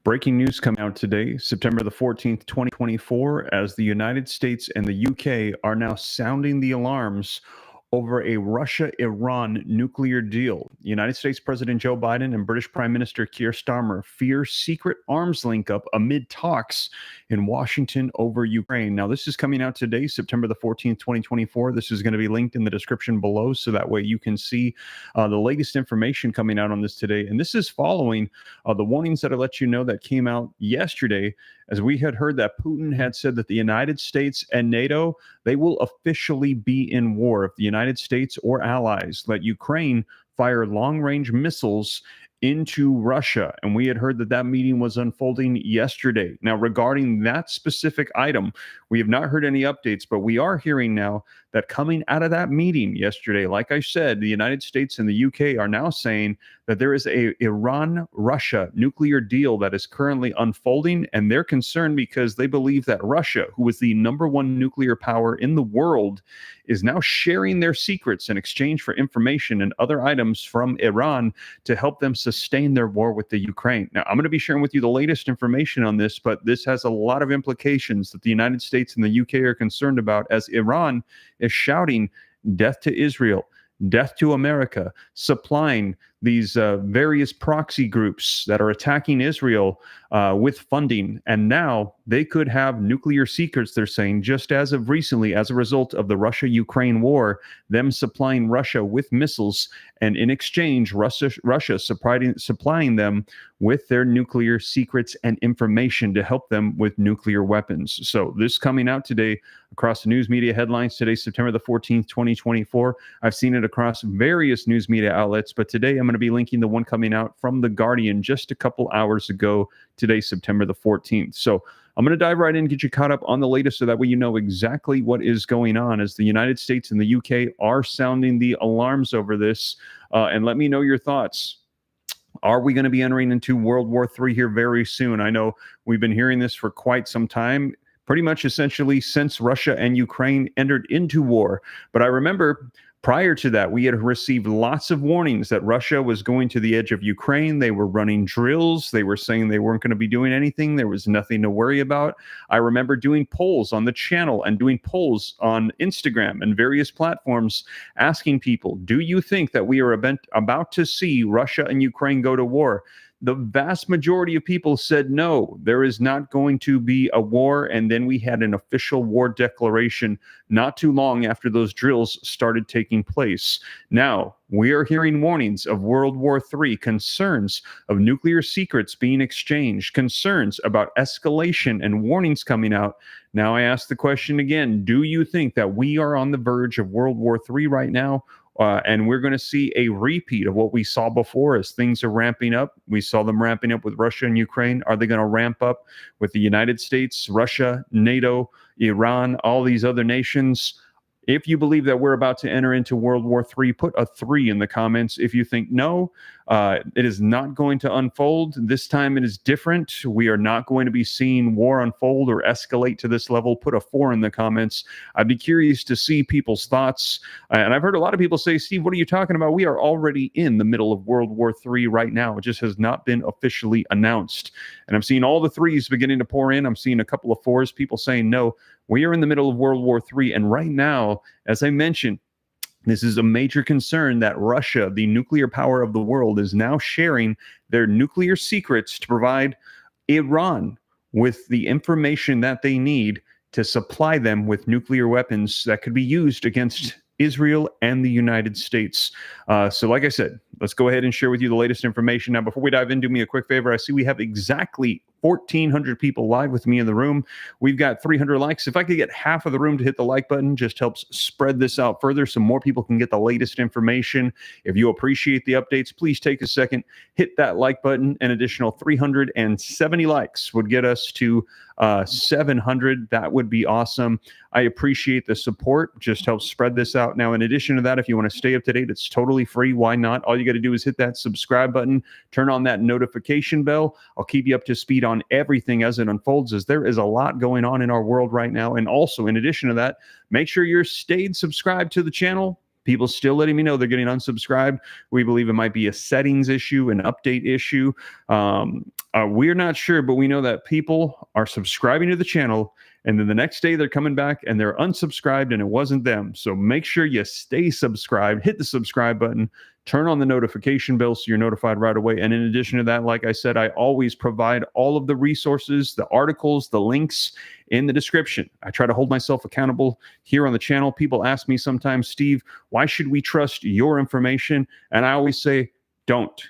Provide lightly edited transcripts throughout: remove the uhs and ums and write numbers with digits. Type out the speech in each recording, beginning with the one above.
Breaking news coming out today, September the 14th, 2024, as the United States and the UK are now sounding the alarms over a Russia-Iran nuclear deal. United States President Joe Biden and British Prime Minister Keir Starmer fear secret arms link up amid talks in Washington over Ukraine. Now, this is coming out today, September the 14th, 2024. This is going to be linked in the description below, so that way you can see the latest information coming out on this today. And this is following the warnings that I let you know that came out yesterday, as we had heard that Putin had said that the United States and NATO, they will officially be in war if the United States or allies let Ukraine fire long-range missiles into Russia. And we had heard that that meeting was unfolding yesterday. Now, regarding that specific item, we have not heard any updates, but we are hearing now that coming out of that meeting yesterday, like I said, the United States and the UK are now saying that there is a Iran-Russia nuclear deal that is currently unfolding, and they're concerned because they believe that Russia, who is the #1 nuclear power in the world, is now sharing their secrets in exchange for information and other items from Iran to help them sustain their war with the Ukraine. Now, I'm going to be sharing with you the latest information on this, but this has a lot of implications that the United States and the UK are concerned about, as Iran is shouting death to Israel, death to America, supplying these various proxy groups that are attacking Israel with funding. And now they could have nuclear secrets, they're saying, just as of recently, as a result of the Russia-Ukraine war, them supplying Russia with missiles, and in exchange, Russia supplying them with their nuclear secrets and information to help them with nuclear weapons. So this coming out today across the news media headlines today, September the 14th, 2024. I've seen it across various news media outlets, but today I'm going to be linking the one coming out from The Guardian just a couple hours ago, today, September the 14th. So I'm going to dive right in and get you caught up on the latest, so that way you know exactly what is going on, as the United States and the UK are sounding the alarms over this. And let me know your thoughts. Are we going to be entering into World War III here very soon? I know we've been hearing this for quite some time, pretty much essentially since Russia and Ukraine entered into war. But I remember prior to that, we had received lots of warnings that Russia was going to the edge of Ukraine. They were running drills. They were saying they weren't going to be doing anything. There was nothing to worry about. I remember doing polls on the channel and doing polls on Instagram and various platforms asking people, do you think that we are about to see Russia and Ukraine go to war? The vast majority of people said no, there is not going to be a war. And then we had an official war declaration not too long after those drills started taking place. Now, we are hearing warnings of World War III, concerns of nuclear secrets being exchanged, concerns about escalation, and warnings coming out. Now, I ask the question again, do you think that we are on the verge of World War III right now? And we're going to see a repeat of what we saw before as things are ramping up. We saw them ramping up with Russia and Ukraine. Are they going to ramp up with the United States, Russia, NATO, Iran, all these other nations? If you believe that we're about to enter into World War III, put a 3 in the comments. If you think no, it is not going to unfold. This time it is different. We are not going to be seeing war unfold or escalate to this level. Put a 4 in the comments. I'd be curious to see people's thoughts. And I've heard a lot of people say, Steve, what are you talking about? We are already in the middle of World War III right now. It just has not been officially announced. And I'm seeing all the 3s beginning to pour in. I'm seeing a couple of 4s, people saying no. We are in the middle of World War III. And right now, as I mentioned, this is a major concern that Russia, the nuclear power of the world, is now sharing their nuclear secrets to provide Iran with the information that they need to supply them with nuclear weapons that could be used against Israel and the United States. So like I said, let's go ahead and share with you the latest information. Now, before we dive in, do me a quick favor. I see we have exactly 1,400 people live with me in the room. We've got 300 likes. If I could get half of the room to hit the like button, just helps spread this out further so more people can get the latest information. If you appreciate the updates, please take a second, hit that like button. An additional 370 likes would get us to 700. That would be awesome. I appreciate the support. Just helps spread this out. Now, in addition to that, if you want to stay up to date, it's totally free. Why not? All you got to do is hit that subscribe button, turn on that notification bell. I'll keep you up to speed on everything as it unfolds, as there is a lot going on in our world right now. And also, in addition to that, make sure you're stayed subscribed to the channel. People still letting me know they're getting unsubscribed. We believe it might be a settings issue, an update issue. We're not sure, but we know that people are subscribing to the channel, and then the next day they're coming back and they're unsubscribed and it wasn't them. So make sure you stay subscribed, hit the subscribe button, turn on the notification bell so you're notified right away. And in addition to that, like I said, I always provide all of the resources, the articles, the links in the description. I try to hold myself accountable here on the channel. People ask me sometimes, Steve, why should we trust your information? And I always say, don't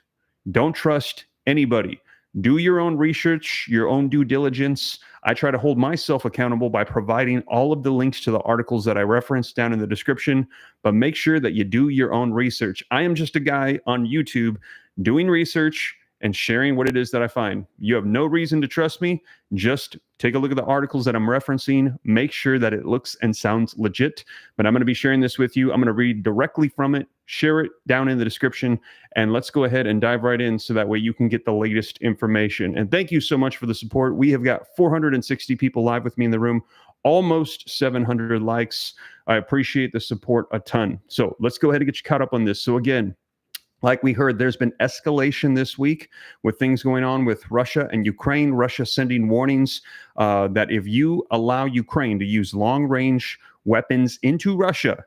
trust anybody. Do your own research, your own due diligence. I try to hold myself accountable by providing all of the links to the articles that I reference down in the description, but make sure that you do your own research. I am just a guy on YouTube doing research and sharing what it is that I find. You have no reason to trust me. Just take a look at the articles that I'm referencing. Make sure that it looks and sounds legit. But I'm going to be sharing this with you. I'm going to read directly from it, share it down in the description, and let's go ahead and dive right in so that way you can get the latest information. And thank you so much for the support. We have got 460 people live with me in the room, almost 700 likes. I appreciate the support a ton. So let's go ahead and get you caught up on this. So again, like we heard, there's been escalation this week with things going on with Russia and Ukraine. Russia sending warnings that if you allow Ukraine to use long-range weapons into Russia,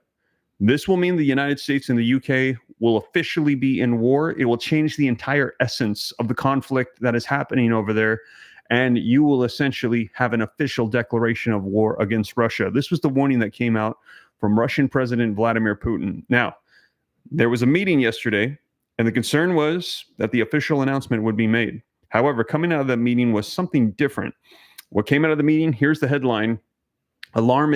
this will mean the United States and the UK will officially be in war. It will change the entire essence of the conflict that is happening over there. And you will essentially have an official declaration of war against Russia. This was the warning that came out from Russian President Vladimir Putin. Now, there was a meeting yesterday, and the concern was that the official announcement would be made. However, coming out of that meeting was something different. What came out of the meeting, here's the headline. Alarm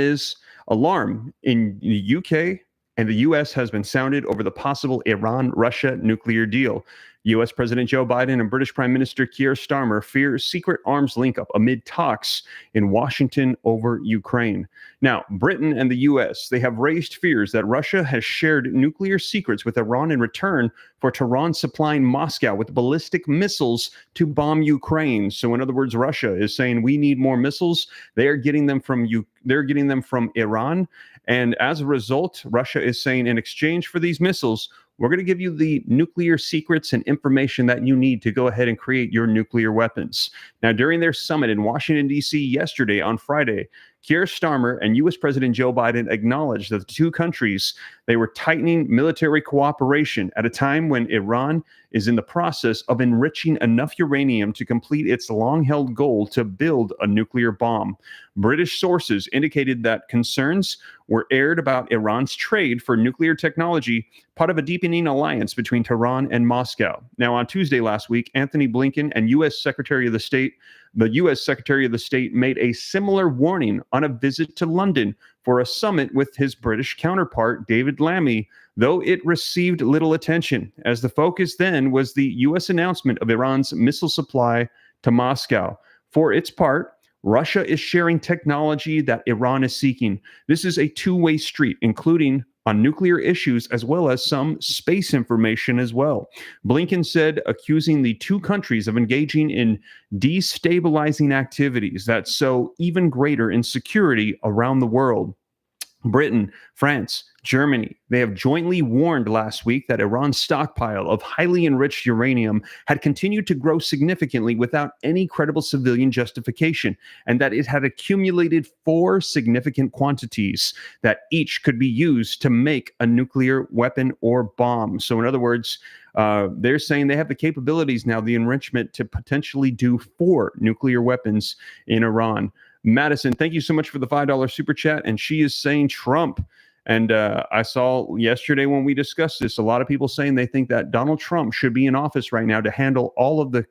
in the UK and the US has been sounded over the possible Iran-Russia nuclear deal. US President Joe Biden and British Prime Minister Keir Starmer fear secret arms link-up amid talks in Washington over Ukraine. Now, Britain and the US, they have raised fears that Russia has shared nuclear secrets with Iran in return for Tehran supplying Moscow with ballistic missiles to bomb Ukraine. So in other words, Russia is saying we need more missiles. They're getting them from Iran. And as a result, Russia is saying in exchange for these missiles, we're going to give you the nuclear secrets and information that you need to go ahead and create your nuclear weapons. Now, during their summit in Washington, D.C. yesterday on Friday, Keir Starmer and U.S. President Joe Biden acknowledged that the two countries, they were tightening military cooperation at a time when Iran is in the process of enriching enough uranium to complete its long-held goal to build a nuclear bomb. British sources indicated that concerns were aired about Iran's trade for nuclear technology, part of a deepening alliance between Tehran and Moscow. Now, on Tuesday last week, Anthony Blinken and the U.S. Secretary of the State made a similar warning on a visit to London for a summit with his British counterpart, David Lammy, though it received little attention, as the focus then was the U.S. announcement of Iran's missile supply to Moscow. For its part, Russia is sharing technology that Iran is seeking. This is a two-way street, including on nuclear issues as well as some space information as well. Blinken said, accusing the two countries of engaging in destabilizing activities that sow even greater insecurity around the world. Britain, France, Germany, they have jointly warned last week that Iran's stockpile of highly enriched uranium had continued to grow significantly without any credible civilian justification, and that it had accumulated 4 significant quantities that each could be used to make a nuclear weapon or bomb. So in other words, they're saying they have the capabilities now, the enrichment to potentially do 4 nuclear weapons in Iran. Madison, thank you so much for the $5 super chat. And she is saying Trump. And I saw yesterday when we discussed this, a lot of people saying they think that Donald Trump should be in office right now to handle all of the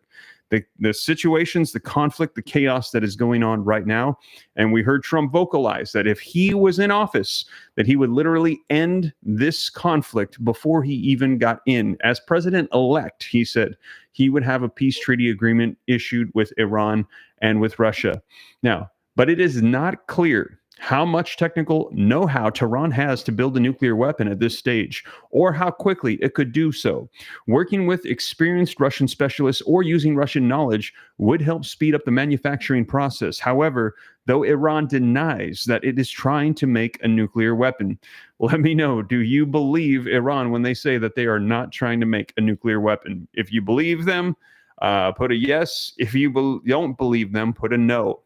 situations, the conflict, the chaos that is going on right now. And we heard Trump vocalize that if he was in office, that he would literally end this conflict before he even got in. As president-elect, he said he would have a peace treaty agreement issued with Iran and with Russia. Now, but it is not clear how much technical know how Tehran has to build a nuclear weapon at this stage, or how quickly it could do so. Working with experienced Russian specialists or using Russian knowledge would help speed up the manufacturing process. However, though Iran denies that it is trying to make a nuclear weapon. Let me know, do you believe Iran when they say that they are not trying to make a nuclear weapon? If you believe them, put a yes. If you don't believe them, put a no.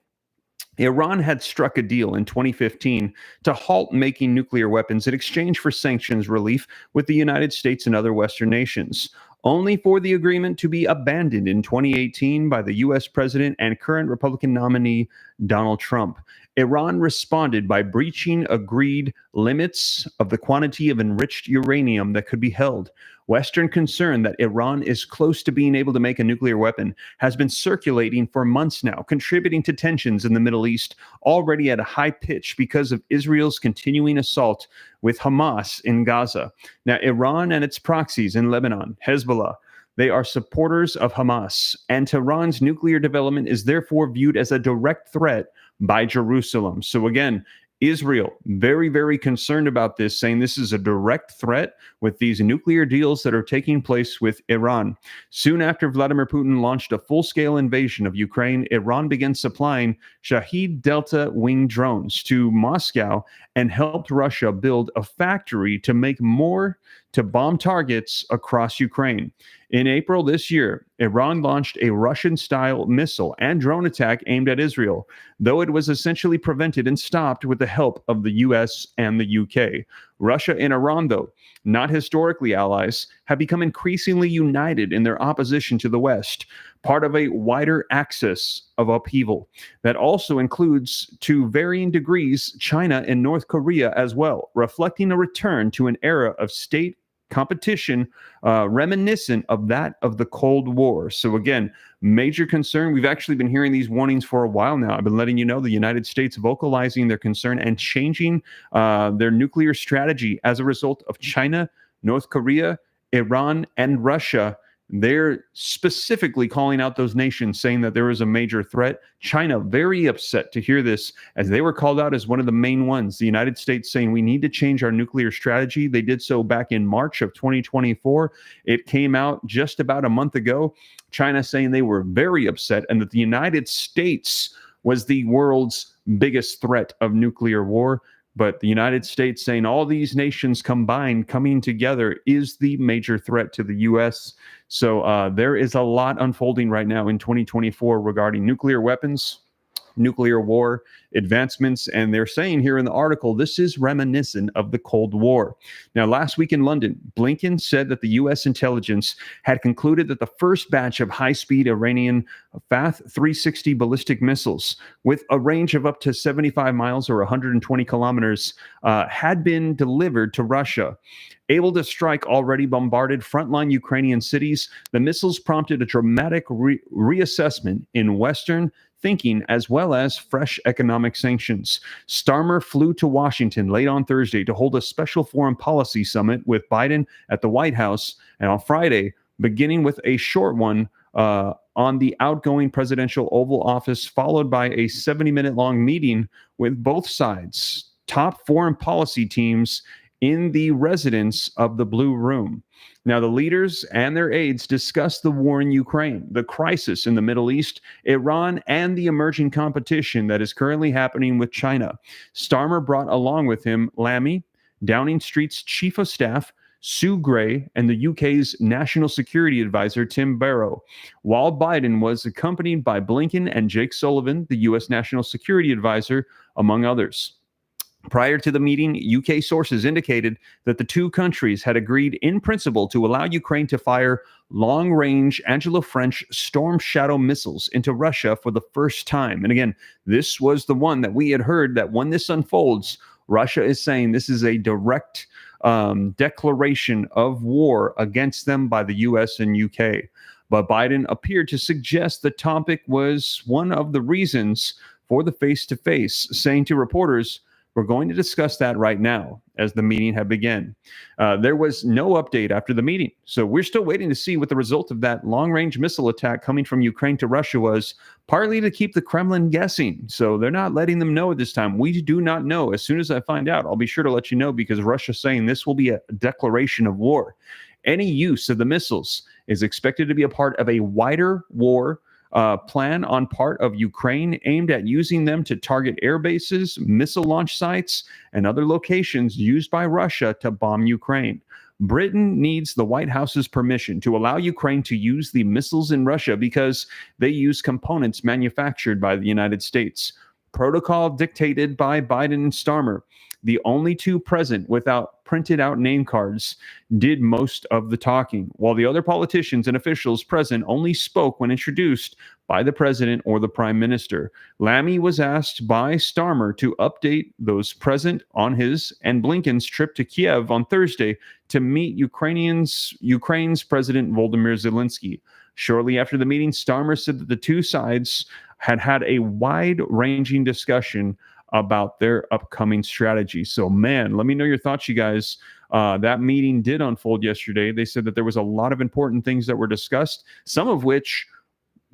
Iran had struck a deal in 2015 to halt making nuclear weapons in exchange for sanctions relief with the United States and other Western nations, only for the agreement to be abandoned in 2018 by the U.S. president and current Republican nominee Donald Trump. Iran responded by breaching agreed limits of the quantity of enriched uranium that could be held. Western concern that Iran is close to being able to make a nuclear weapon has been circulating for months now, contributing to tensions in the Middle East already at a high pitch because of Israel's continuing assault with Hamas in Gaza. Now, Iran and its proxies in Lebanon, Hezbollah, they are supporters of Hamas, and Tehran's nuclear development is therefore viewed as a direct threat by Jerusalem. So again, Israel, very, very concerned about this, saying this is a direct threat with these nuclear deals that are taking place with Iran. Soon after Vladimir Putin launched a full-scale invasion of Ukraine, Iran began supplying Shahed Delta wing drones to Moscow and helped Russia build a factory to make more to bomb targets across Ukraine. In April this year, Iran launched a Russian-style missile and drone attack aimed at Israel, though it was essentially prevented and stopped with the help of the US and the UK. Russia and Iran, though not historically allies, have become increasingly united in their opposition to the West, part of a wider axis of upheaval that also includes, to varying degrees, China and North Korea as well, reflecting a return to an era of state competition reminiscent of that of the Cold War. So again, major concern. We've actually been hearing these warnings for a while now. I've been letting you know the United States vocalizing their concern and changing their nuclear strategy as a result of China, North Korea, Iran, and Russia. They're specifically calling out those nations, saying that there is a major threat. China, very upset to hear this, as they were called out as one of the main ones. The United States saying we need to change our nuclear strategy. They did so back in March of 2024. It came out just about a month ago. China saying they were very upset and that the United States was the world's biggest threat of nuclear war. But the United States saying all these nations combined coming together is the major threat to the U.S. So there is a lot unfolding right now in 2024 regarding nuclear weapons, nuclear war advancements, and they're saying here in the article this is reminiscent of the Cold War. Now, last week in London, Blinken said that the U.S. intelligence had concluded that the first batch of high-speed Iranian Fath 360 ballistic missiles with a range of up to 75 miles or 120 kilometers had been delivered to Russia. Able to strike already bombarded frontline Ukrainian cities, the missiles prompted a dramatic reassessment in Western thinking as well as fresh economic sanctions. Starmer flew to Washington late on Thursday to hold a special foreign policy summit with Biden at the White House, and on Friday, beginning with a short one on the outgoing presidential Oval Office, followed by a 70-minute-long meeting with both sides' top foreign policy teams in the residence of the Blue Room. Now, the leaders and their aides discussed the war in Ukraine, the crisis in the Middle East, Iran, and the emerging competition that is currently happening with China. Starmer brought along with him Lammy, Downing Street's chief of staff, Sue Gray, and the UK's national security advisor, Tim Barrow, while Biden was accompanied by Blinken and Jake Sullivan, the US national security advisor, among others. Prior to the meeting, UK sources indicated that the two countries had agreed in principle to allow Ukraine to fire long-range Anglo-French Storm Shadow missiles into Russia for the first time. And again, this was the one that we had heard that when this unfolds, Russia is saying this is a direct declaration of war against them by the US and UK. But Biden appeared to suggest the topic was one of the reasons for the face-to-face, saying to reporters, We're going to discuss that right now as the meeting had begun. There was no update after the meeting. So we're still waiting to see what the result of that long-range missile attack coming from Ukraine to Russia was, partly to keep the Kremlin guessing. So they're not letting them know at this time. We do not know. As soon as I find out, I'll be sure to let you know, because Russia's saying this will be a declaration of war. Any use of the missiles is expected to be a part of a wider war plan on part of Ukraine aimed at using them to target air bases, missile launch sites, and other locations used by Russia to bomb Ukraine. Britain needs the White House's permission to allow Ukraine to use the missiles in Russia because they use components manufactured by the United States. Protocol dictated by Biden and Starmer, the only two present without printed out name cards, did most of the talking, while the other politicians and officials present only spoke when introduced by the president or the prime minister. Lammy was asked by Starmer to update those present on his and Blinken's trip to Kiev on Thursday to meet Ukraine's President Volodymyr Zelensky. Shortly after the meeting, Starmer said that the two sides had a wide-ranging discussion about their upcoming strategy. So, man, let me know your thoughts, you guys. That meeting did unfold yesterday. They said that there was a lot of important things that were discussed, some of which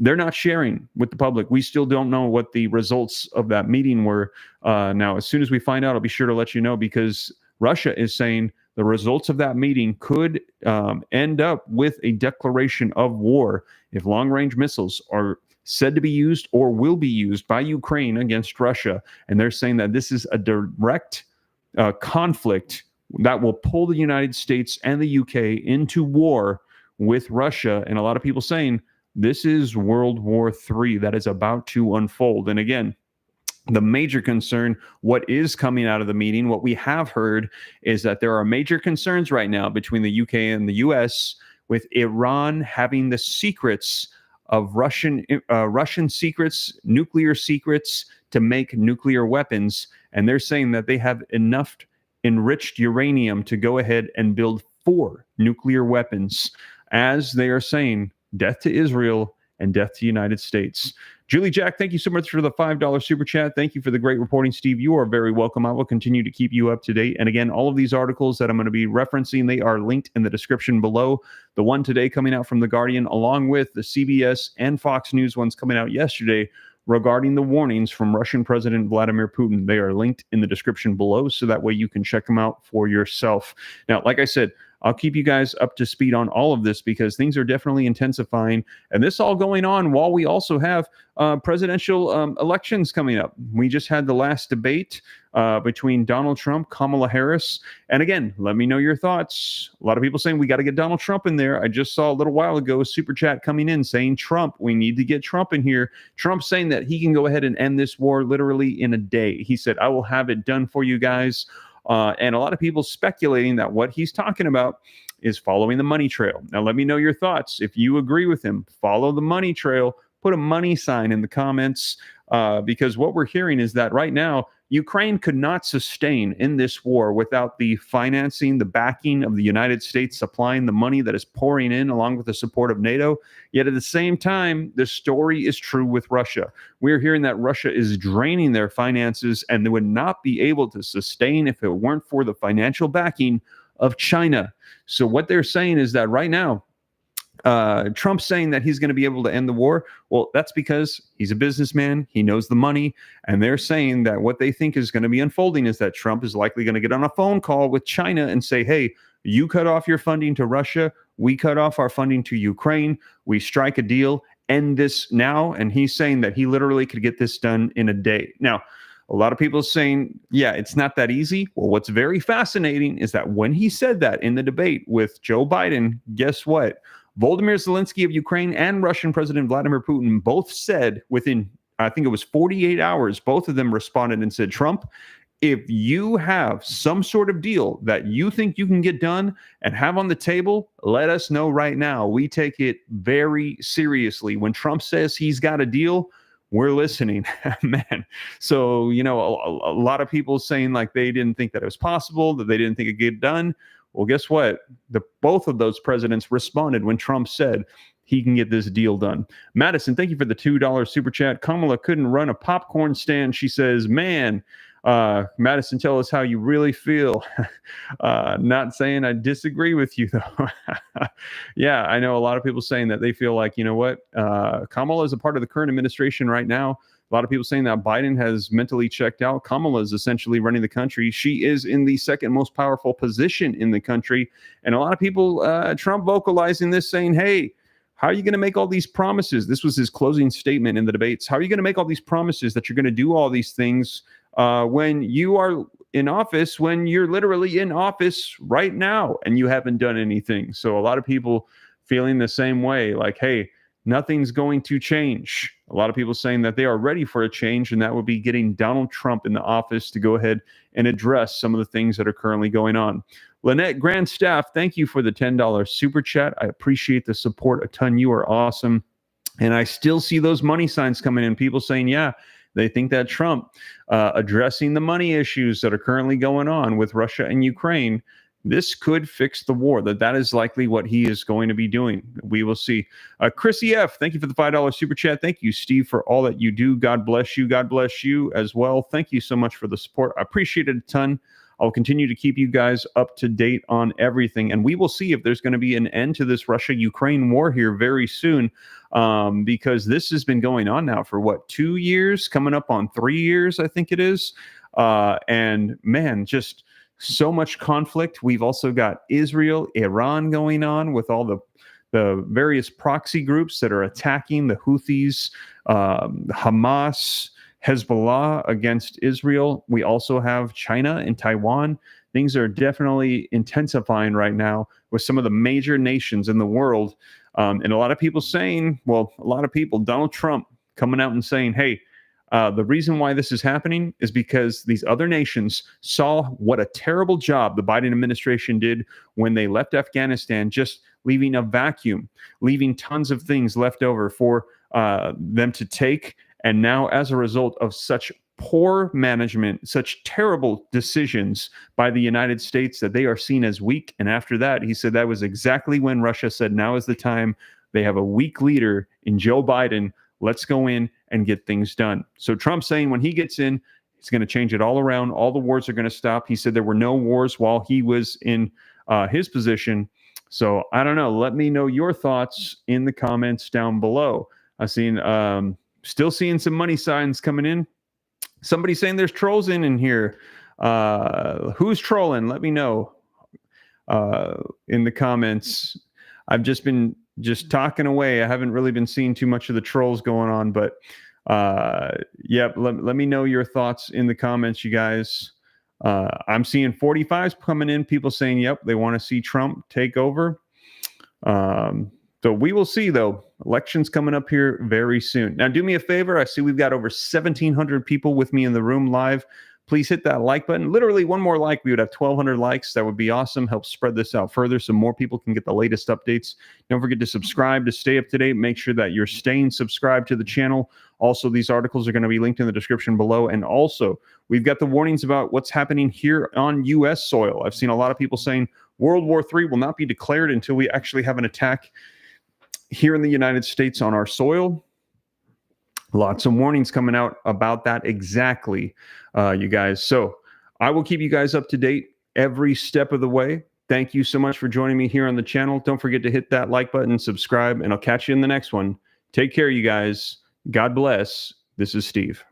they're not sharing with the public. We still don't know what the results of that meeting were. Now, as soon as we find out, I'll be sure to let you know, because Russia is saying the results of that meeting could end up with a declaration of war if long-range missiles are said to be used or will be used by Ukraine against Russia. And they're saying that this is a direct conflict that will pull the United States and the UK into war with Russia. And a lot of people saying this is World War III that is about to unfold. And again, the major concern, what is coming out of the meeting, what we have heard, is that there are major concerns right now between the UK and the US, with Iran having the secrets of Russian secrets, nuclear secrets, to make nuclear weapons. And they're saying that they have enough enriched uranium to go ahead and build 4 nuclear weapons, as they are saying, death to Israel and death to the United States. Julie Jack, thank you so much for the $5 super chat. Thank you for the great reporting, Steve. You are very welcome. I will continue to keep you up to date. And again, all of these articles that I'm going to be referencing, they are linked in the description below. The one today coming out from The Guardian, along with the CBS and Fox News ones coming out yesterday regarding the warnings from Russian President Vladimir Putin. They are linked in the description below, so that way you can check them out for yourself. Now, like I said, I'll keep you guys up to speed on all of this, because things are definitely intensifying. And this all going on while we also have presidential elections coming up. We just had the last debate between Donald Trump, Kamala Harris. And again, let me know your thoughts. A lot of people saying we got to get Donald Trump in there. I just saw a little while ago a super chat coming in saying Trump, we need to get Trump in here. Trump saying that he can go ahead and end this war literally in a day. He said, I will have it done for you guys. And a lot of people speculating that what he's talking about is following the money trail. Now, let me know your thoughts. If you agree with him, follow the money trail, put a money sign in the comments, because what we're hearing is that right now, Ukraine could not sustain in this war without the financing, the backing of the United States, supplying the money that is pouring in along with the support of NATO. Yet at the same time, the story is true with Russia. We're hearing that Russia is draining their finances, and they would not be able to sustain if it weren't for the financial backing of China. So what they're saying is that right now, Trump's saying that he's going to be able to end the war. Well, that's because he's a businessman. He knows the money. And they're saying that what they think is going to be unfolding is that Trump is likely going to get on a phone call with China and say, hey, you cut off your funding to Russia. We cut off our funding to Ukraine. We strike a deal. End this now. And he's saying that he literally could get this done in a day. Now, a lot of people saying, yeah, it's not that easy. Well, what's very fascinating is that when he said that in the debate with Joe Biden, guess what? Volodymyr Zelensky of Ukraine and Russian President Vladimir Putin both said within, I think it was 48 hours, both of them responded and said, Trump, if you have some sort of deal that you think you can get done and have on the table, let us know right now. We take it very seriously. When Trump says he's got a deal, we're listening, man. So, you know, a lot of people saying like they didn't think that it was possible, that they didn't think it could get done. Well, guess what? Both of those presidents responded when Trump said he can get this deal done. Madison, thank you for the $2 super chat. Kamala couldn't run a popcorn stand. She says, man, Madison, tell us how you really feel. Not saying I disagree with you, though. Yeah, I know a lot of people saying that they feel like, you know what, Kamala is a part of the current administration right now. A lot of people saying that Biden has mentally checked out. Kamala is essentially running the country. She is in the second most powerful position in the country. And a lot of people, Trump vocalizing this, saying, hey, how are you going to make all these promises? This was his closing statement in the debates. How are you going to make all these promises that you're going to do all these things when you are in office, when you're literally in office right now and you haven't done anything? So a lot of people feeling the same way, like, hey, nothing's going to change. A lot of people saying that they are ready for a change, and that would be getting Donald Trump in the office to go ahead and address some of the things that are currently going on. Lynette Grandstaff, thank you for the $10 super chat. I appreciate the support a ton. You are awesome. And I still see those money signs coming in. People saying, yeah, they think that Trump addressing the money issues that are currently going on with Russia and Ukraine, this could fix the war. That is likely what he is going to be doing. We will see. Chrissy F., thank you for the $5 super chat. Thank you, Steve, for all that you do. God bless you. God bless you as well. Thank you so much for the support. I appreciate it a ton. I'll continue to keep you guys up to date on everything. And we will see if there's going to be an end to this Russia-Ukraine war here very soon, because this has been going on now for, 2 years? Coming up on 3 years, I think it is. And, man, just so much conflict. We've also got Israel, Iran going on with all the various proxy groups that are attacking the Houthis, Hamas, Hezbollah against Israel. We also have China and Taiwan. Things are definitely intensifying right now with some of the major nations in the world. And a lot of people saying, Donald Trump coming out and saying, hey, the reason why this is happening is because these other nations saw what a terrible job the Biden administration did when they left Afghanistan, just leaving a vacuum, leaving tons of things left over for them to take. And now, as a result of such poor management, such terrible decisions by the United States, that they are seen as weak. And after that, he said that was exactly when Russia said, now is the time. They have a weak leader in Joe Biden. Let's go in and get things done. So Trump saying when he gets in, he's going to change it all around. All the wars are going to stop. He said there were no wars while he was in his position. So I don't know. Let me know your thoughts in the comments down below. I've seen... still seeing some money signs coming in. Somebody saying there's trolls in here. Who's trolling? Let me know in the comments. I've just been talking away. I haven't really been seeing too much of the trolls going on, but let me know your thoughts in the comments, you guys. I'm seeing 45s coming in. People saying, yep, they want to see Trump take over. So we will see, though. Elections coming up here very soon. Now, do me a favor. I see we've got over 1,700 people with me in the room live. Please hit that like button. Literally one more like, we would have 1,200 likes. That would be awesome. Help spread this out further so more people can get the latest updates. Don't forget to subscribe to stay up to date. Make sure that you're staying subscribed to the channel. Also, these articles are going to be linked in the description below. And also, we've got the warnings about what's happening here on U.S. soil. I've seen a lot of people saying World War III will not be declared until we actually have an attack here in the United States on our soil. Lots of warnings coming out about that exactly, you guys. So I will keep you guys up to date every step of the way. Thank you so much for joining me here on the channel. Don't forget to hit that like button, subscribe, and I'll catch you in the next one. Take care, you guys. God bless. This is Steve.